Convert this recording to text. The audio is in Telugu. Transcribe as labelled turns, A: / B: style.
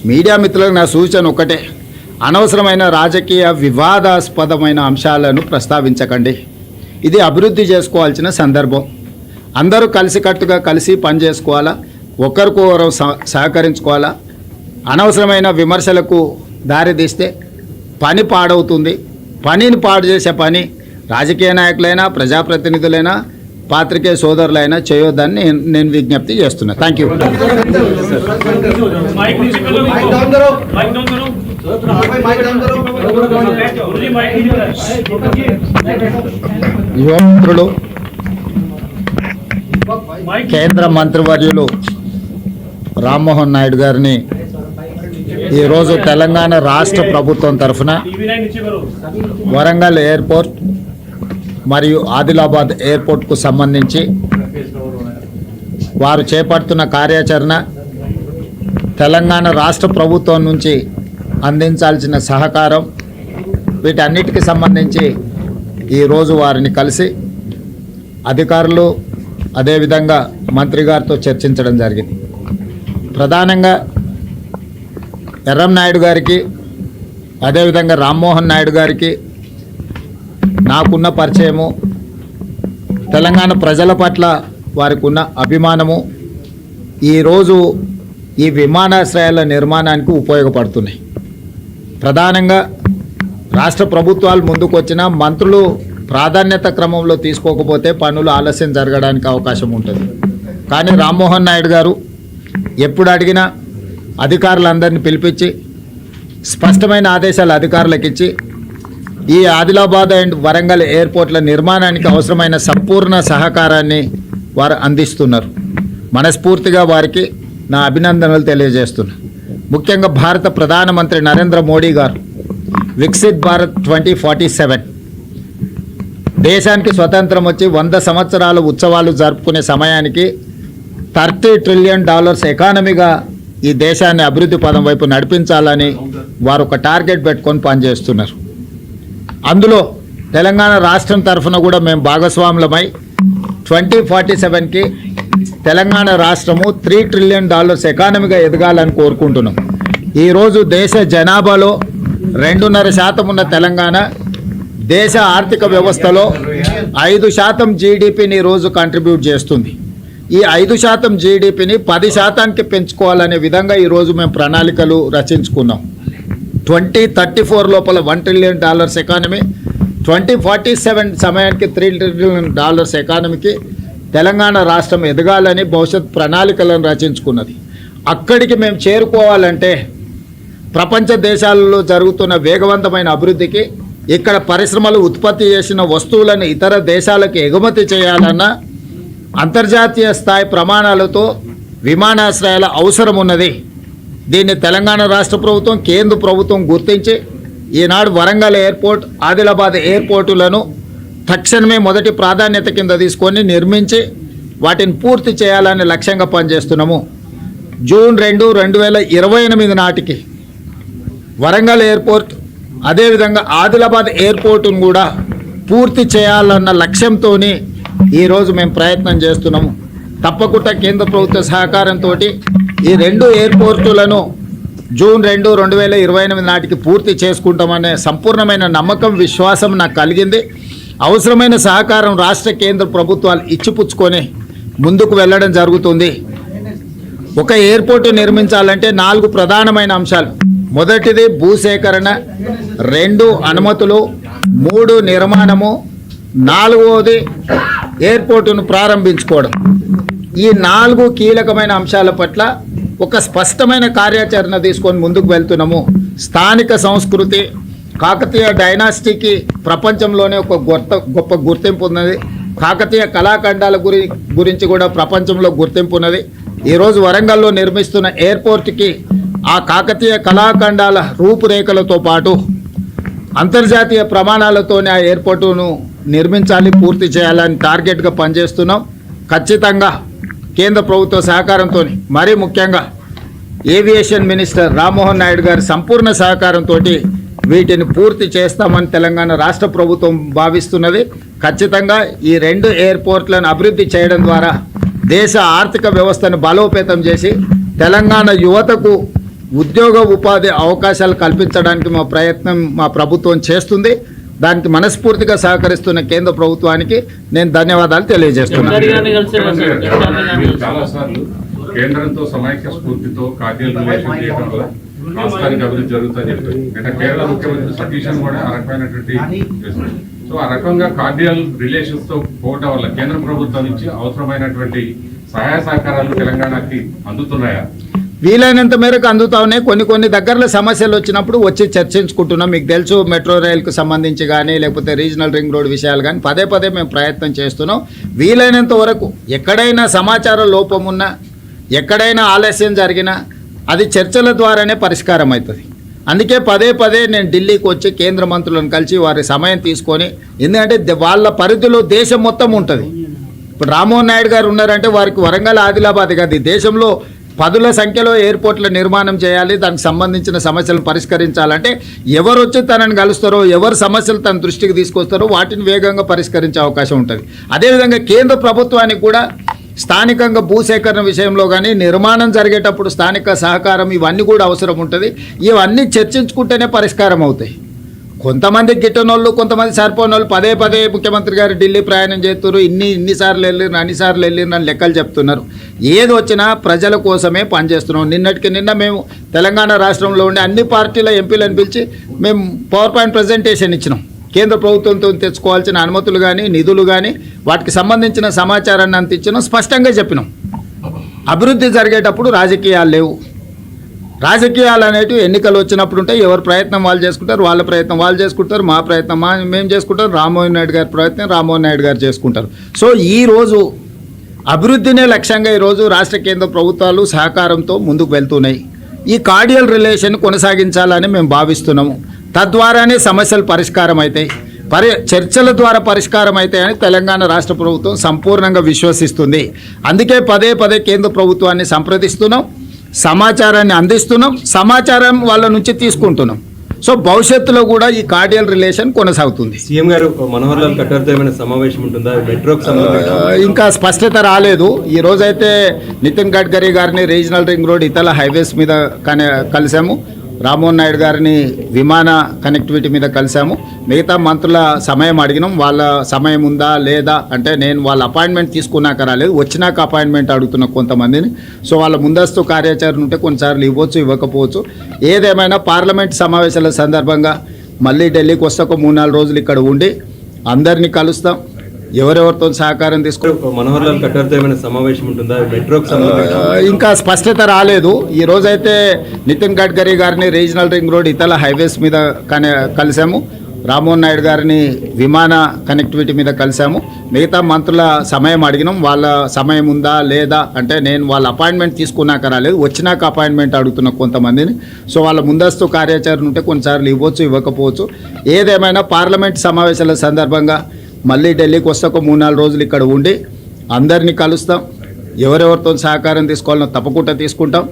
A: మీడియా మిత్రులకు నా సూచన ఒకటే, అనవసరమైన రాజకీయ వివాదాస్పదమైన అంశాలను ప్రస్తావించకండి. ఇది అభివృద్ధి చేసుకోవాల్సిన సందర్భం. అందరూ కలిసికట్టుగా కలిసి పని చేసుకోవాలా, ఒకరికొకరు సహకరించుకోవాలా. అనవసరమైన విమర్శలకు దారితీస్తే పని పాడవుతుంది. పనిని పాడు చేసే పని రాజకీయ నాయకులైనా ప్రజాప్రతినిధులైనా పాత్రికేయ సోదరులైనా చేయొద్దని నేను విజ్ఞప్తి చేస్తున్నాను. Thank you. యువమిత్రులు, కేంద్ర మంత్రివర్యులు రామ్మోహన్ నాయుడు గారిని ఈరోజు తెలంగాణ రాష్ట్ర ప్రభుత్వం తరఫున వరంగల్ ఎయిర్పోర్ట్ మరియు ఆదిలాబాద్ ఎయిర్పోర్ట్కు సంబంధించి వారు చేపడుతున్న కార్యాచరణ, తెలంగాణ రాష్ట్ర ప్రభుత్వం నుంచి అందించాల్సిన సహకారం, వీటన్నిటికి సంబంధించి ఈరోజు వారిని కలిసి అధికారులు అదేవిధంగా మంత్రి గారితో చర్చించడం జరిగింది. ప్రధానంగా ఎర్రంనాయుడు గారికి అదేవిధంగా రామ్మోహన్ నాయుడు గారికి నాకున్న పరిచయము, తెలంగాణ ప్రజల పట్ల వారికి ఉన్న అభిమానము ఈరోజు ఈ విమానాశ్రయాల నిర్మాణానికి ఉపయోగపడుతున్నాయి. ప్రధానంగా రాష్ట్ర ప్రభుత్వాలు ముందుకు వచ్చిన మంత్రులు ప్రాధాన్యత క్రమంలో తీసుకోకపోతే పనులు ఆలస్యం జరగడానికి అవకాశం ఉంటుంది. కానీ రామ్మోహన్ నాయుడు గారు ఎప్పుడు అడిగినా అధికారులందరినీ పిలిపించి స్పష్టమైన ఆదేశాలు అధికారులకు ఇచ్చి ఈ ఆదిలాబాద్ అండ్ వరంగల్ ఎయిర్పోర్ట్ల నిర్మాణానికి అవసరమైన సంపూర్ణ సహకారాన్ని వారు అందిస్తున్నారు. మనస్ఫూర్తిగా వారికి నా అభినందనలు తెలియజేస్తున్నాను. ముఖ్యంగా భారత ప్రధానమంత్రి నరేంద్ర మోడీ గారు వికసిత్ భారత్ 2047 దేశానికి స్వతంత్రం వచ్చి 100 సంవత్సరాల ఉత్సవాలు జరుపుకునే సమయానికి $30 ట్రిలియన్ ఎకానమీగా ఈ దేశాన్ని అభివృద్ధి పదం వైపు నడిపించాలని వారు ఒక టార్గెట్ పెట్టుకొని పనిచేస్తున్నారు. అందులో తెలంగాణ రాష్ట్రం తరఫున కూడా మేము భాగస్వాములమై 2047కి తెలంగాణ రాష్ట్రము $3 ట్రిలియన్ ఎకానమీగా ఎదగాలని కోరుకుంటున్నాం. ఈరోజు దేశ జనాభాలో 2.5% ఉన్న తెలంగాణ దేశ ఆర్థిక వ్యవస్థలో 5% జీడిపిని రోజు కంట్రిబ్యూట్ చేస్తుంది. ఈ 5% జీడిపిని 10%కి పెంచుకోవాలనే విధంగా ఈరోజు మేము ప్రణాళికలు రచించుకున్నాం. 2034 లోపల $1 ట్రిలియన్ ఎకానమీ, 2047 సమయానికి $3 ట్రిలియన్ ఎకానమీకి తెలంగాణ రాష్ట్రం ఎదగాలని భవిష్యత్ ప్రణాళికలను రచించుకున్నది. అక్కడికి మేము చేరుకోవాలంటే ప్రపంచ దేశాలలో జరుగుతున్న వేగవంతమైన అభివృద్ధికి, ఇక్కడ పరిశ్రమలు ఉత్పత్తి చేసిన వస్తువులను ఇతర దేశాలకు ఎగుమతి చేయాలన్న అంతర్జాతీయ స్థాయి ప్రమాణాలతో విమానాశ్రయాల అవసరం ఉన్నది. దీన్ని తెలంగాణ రాష్ట్ర ప్రభుత్వం, కేంద్ర ప్రభుత్వం గుర్తించి ఈనాడు వరంగల్ ఎయిర్పోర్ట్, ఆదిలాబాద్ ఎయిర్పోర్టులను తక్షణమే మొదటి ప్రాధాన్యత కింద తీసుకొని నిర్మించి వాటిని పూర్తి చేయాలని లక్ష్యంగా పనిచేస్తున్నాము. జూన్ 2, 2028 నాటికి వరంగల్ ఎయిర్పోర్ట్ అదేవిధంగా ఆదిలాబాద్ ఎయిర్పోర్టును కూడా పూర్తి చేయాలన్న లక్ష్యంతో ఈరోజు మేము ప్రయత్నం చేస్తున్నాము. తప్పకుండా కేంద్ర ప్రభుత్వ సహకారంతో ఈ 2 ఎయిర్పోర్టులను జూన్ 2, 2028 నాటికి పూర్తి చేసుకుంటామనే సంపూర్ణమైన నమ్మకం, విశ్వాసం నాకు కలిగింది. అవసరమైన సహకారం రాష్ట్ర కేంద్ర ప్రభుత్వాలు ఇచ్చిపుచ్చుకొని ముందుకు వెళ్ళడం జరుగుతుంది. ఒక ఎయిర్పోర్టు నిర్మించాలంటే 4 ప్రధానమైన అంశాలు. మొదటిది భూసేకరణ, 2 అనుమతులు, 3 నిర్మాణము, 4వది ఎయిర్పోర్టును ప్రారంభించుకోవడం. ఈ 4 కీలకమైన అంశాల పట్ల ఒక స్పష్టమైన కార్యాచరణ తీసుకొని ముందుకు వెళ్తున్నాము. స్థానిక సంస్కృతి, కాకతీయ డైనాసిటీకి ప్రపంచంలోనే ఒక గొప్ప గుర్తింపు ఉన్నది. కాకతీయ కళాఖండాల గురించి కూడా ప్రపంచంలో గుర్తింపు ఉన్నది. ఈరోజు వరంగల్లో నిర్మిస్తున్న ఎయిర్పోర్ట్కి ఆ కాకతీయ కళాఖండాల రూపురేఖలతో పాటు అంతర్జాతీయ ప్రమాణాలతోనే ఆ ఎయిర్పోర్టును నిర్మించాలి, పూర్తి చేయాలని టార్గెట్గా పనిచేస్తున్నాం. ఖచ్చితంగా కేంద్ర ప్రభుత్వ సహకారంతో, మరీ ముఖ్యంగా ఏవియేషన్ మినిస్టర్ రామ్మోహన్ నాయుడు గారి సంపూర్ణ సహకారంతో వీటిని పూర్తి చేస్తామని తెలంగాణ రాష్ట్ర ప్రభుత్వం భావిస్తున్నది. ఖచ్చితంగా ఈ 2 ఎయిర్పోర్ట్లను అభివృద్ధి చేయడం ద్వారా దేశ ఆర్థిక వ్యవస్థను బలోపేతం చేసి తెలంగాణ యువతకు ఉద్యోగ ఉపాధి అవకాశాలు కల్పించడానికి మా ప్రభుత్వం చేస్తుంది. దానికి మనస్ఫూర్తిగా సహకరిస్తున్న కేంద్ర ప్రభుత్వానికి నేను ధన్యవాదాలు తెలియజేస్తున్నాను.
B: చాలాసార్లు కేంద్రంతో సమైక్య స్ఫూర్తితో కార్డియల్ రిలేషన్ చేయడం వల్ల రాష్ట్రానికి అభివృద్ధి జరుగుతుందని చెప్పారు. అంటే కేరళ ముఖ్యమంత్రి సతీశన్ కూడా ఆ రకమైనటువంటి చేశారు. సో ఆ రకంగా కార్డియల్ రిలేషన్స్ తో పోవడం వల్ల కేంద్ర ప్రభుత్వం నుంచి అవసరమైనటువంటి సహాయ సహకారాలు తెలంగాణకి అందుతున్నాయా?
A: వీలైనంత మేరకు అందుతా ఉన్నాయి. కొన్ని దగ్గరలో సమస్యలు వచ్చినప్పుడు వచ్చి చర్చించుకుంటున్నాం. మీకు తెలుసు, మెట్రో రైలుకు సంబంధించి కానీ లేకపోతే రీజనల్ రింగ్ రోడ్ విషయాలు కానీ పదే మేము ప్రయత్నం చేస్తున్నాం. వీలైనంత వరకు ఎక్కడైనా సమాచార లోపం ఉన్నా, ఎక్కడైనా ఆలస్యం జరిగినా అది చర్చల ద్వారానే పరిష్కారం అవుతుంది. అందుకే పదే నేను ఢిల్లీకి వచ్చి కేంద్ర మంత్రులను కలిసి వారి సమయం తీసుకొని, ఎందుకంటే వాళ్ళ పరిధిలో దేశం మొత్తం ఉంటుంది. ఇప్పుడు రామ్మోహన్ నాయుడు గారు ఉన్నారంటే వారికి వరంగల్, ఆదిలాబాద్ కాదు, ఈ దేశంలో పదుల సంఖ్యలో ఎయిర్పోర్ట్ల నిర్మాణం చేయాలి. దానికి సంబంధించిన సమస్యలను పరిష్కరించాలంటే ఎవరు వచ్చి తనని కలుస్తారో, ఎవరు సమస్యలు తన దృష్టికి తీసుకొస్తారో వాటిని వేగంగా పరిష్కరించే అవకాశం ఉంటుంది. అదేవిధంగా కేంద్ర ప్రభుత్వానికి కూడా స్థానికంగా భూసేకరణ విషయంలో కానీ, నిర్మాణం జరిగేటప్పుడు స్థానిక సహకారం, ఇవన్నీ కూడా అవసరం ఉంటుంది. ఇవన్నీ చర్చించుకుంటేనే పరిష్కారం అవుతాయి. కొంతమంది గిట్టనోళ్ళు, కొంతమంది సరిపోనోళ్ళు పదే ముఖ్యమంత్రి గారు ఢిల్లీ ప్రయాణం చేస్తున్నారు, అన్నిసార్లు వెళ్ళిరు అని లెక్కలు చెప్తున్నారు. ఏది వచ్చినా ప్రజల కోసమే పనిచేస్తున్నాం. నిన్న మేము తెలంగాణ రాష్ట్రంలో ఉండే అన్ని పార్టీల ఎంపీలను పిలిచి మేము పవర్ పాయింట్ ప్రజెంటేషన్ ఇచ్చినాం. కేంద్ర ప్రభుత్వంతో తెచ్చుకోవాల్సిన అనుమతులు కానీ, నిధులు కానీ, వాటికి సంబంధించిన సమాచారాన్ని అంత ఇచ్చినాం. స్పష్టంగా చెప్పినాం, అభివృద్ధి జరిగేటప్పుడు రాజకీయాలు లేవు. రాజకీయాలు అనేటివి ఎన్నికలు వచ్చినప్పుడు ఉంటాయి. ఎవరి ప్రయత్నం వాళ్ళు చేసుకుంటారు, వాళ్ళ ప్రయత్నం వాళ్ళు చేసుకుంటారు, మా ప్రయత్నం మేము చేసుకుంటాం, రామ్మోహన్ నాయుడు గారి ప్రయత్నం రామ్మోహన్ నాయుడు గారు చేసుకుంటారు. సో ఈరోజు అభివృద్ధినే లక్ష్యంగా ఈరోజు రాష్ట్ర కేంద్ర ప్రభుత్వాలు సహకారంతో ముందుకు వెళ్తున్నాయి. ఈ కార్డియల్ రిలేషన్ కొనసాగించాలని మేము భావిస్తున్నాము. తద్వారానే సమస్యలు పరిష్కారం అవుతాయి, చర్చల ద్వారా పరిష్కారం అవుతాయని తెలంగాణ రాష్ట్ర ప్రభుత్వం సంపూర్ణంగా విశ్వసిస్తుంది. అందుకే పదే కేంద్ర ప్రభుత్వాన్ని సంప్రదిస్తున్నాం, సమాచారాన్ని అందిస్తున్నాం, సమాచారం వాళ్ళ నుంచి తీసుకుంటున్నాం. సో భవిష్యత్తులో కూడా ఈ కార్డియల్ రిలేషన్ కొనసాగుతుంది.
C: సీఎం గారు మనోహర్ లాల్ ఖట్టర్తో ఏమైనా సమావేశం ఉంటుందా? మెట్రోకి సంబంధించి
A: ఇంకా స్పష్టత రాలేదు. ఈ రోజైతే నితిన్ గడ్కరీ గారిని రీజనల్ రింగ్ రోడ్ ఇతర హైవేస్ మీద కలిసాము. రామ్మోహన్ నాయుడు గారిని విమాన కనెక్టివిటీ మీద కలిసాము. మిగతా మంత్రుల సమయం అడిగినాం. వాళ్ళ సమయం ఉందా లేదా అంటే, నేను వాళ్ళ అపాయింట్మెంట్ తీసుకున్నాక రాలేదు, వచ్చినాక అపాయింట్మెంట్ అడుగుతున్న కొంతమందిని. సో వాళ్ళ ముందస్తు కార్యాచరణ ఉంటే కొన్నిసార్లు ఇవ్వచ్చు, ఇవ్వకపోవచ్చు. ఏదేమైనా పార్లమెంట్ సమావేశాల సందర్భంగా మళ్ళీ ఢిల్లీకి వస్తే ఒక 3-4 రోజులు ఇక్కడ ఉండి అందరినీ కలుస్తాం. ఎవరెవరితో సహకారం తీసుకుని
C: మనోహర్ లాల్ ఖట్టర్తో ఏమైనా సమావేశం ఉంటుందా? మెట్రోకి సంబంధించి
A: ఇంకా స్పష్టత రాలేదు. ఈ రోజైతే నితిన్ గడ్కరీ గారిని రీజనల్ రింగ్ రోడ్ ఇతర హైవేస్ మీద కలిసాము. రామ్మోహన్ నాయుడు గారిని విమాన కనెక్టివిటీ మీద కలిసాము. మిగతా మంత్రుల సమయం అడిగినాం. వాళ్ళ సమయం ఉందా లేదా అంటే, నేను వాళ్ళ అపాయింట్మెంట్ తీసుకున్నాక రాలేదు, వచ్చినాక అపాయింట్మెంట్ అడుగుతున్న కొంతమందిని. సో వాళ్ళ ముందస్తు కార్యాచరణ ఉంటే కొన్నిసార్లు ఇవ్వచ్చు, ఇవ్వకపోవచ్చు. ఏదేమైనా పార్లమెంట్ సమావేశాల సందర్భంగా మళ్ళీ ఢిల్లీకి వస్తే ఒక 3-4 రోజులు ఇక్కడ ఉండి అందరినీ కలుస్తాం. ఎవరెవరితో సహకారం తీసుకోవాలనో తప్పకుండా తీసుకుంటాం.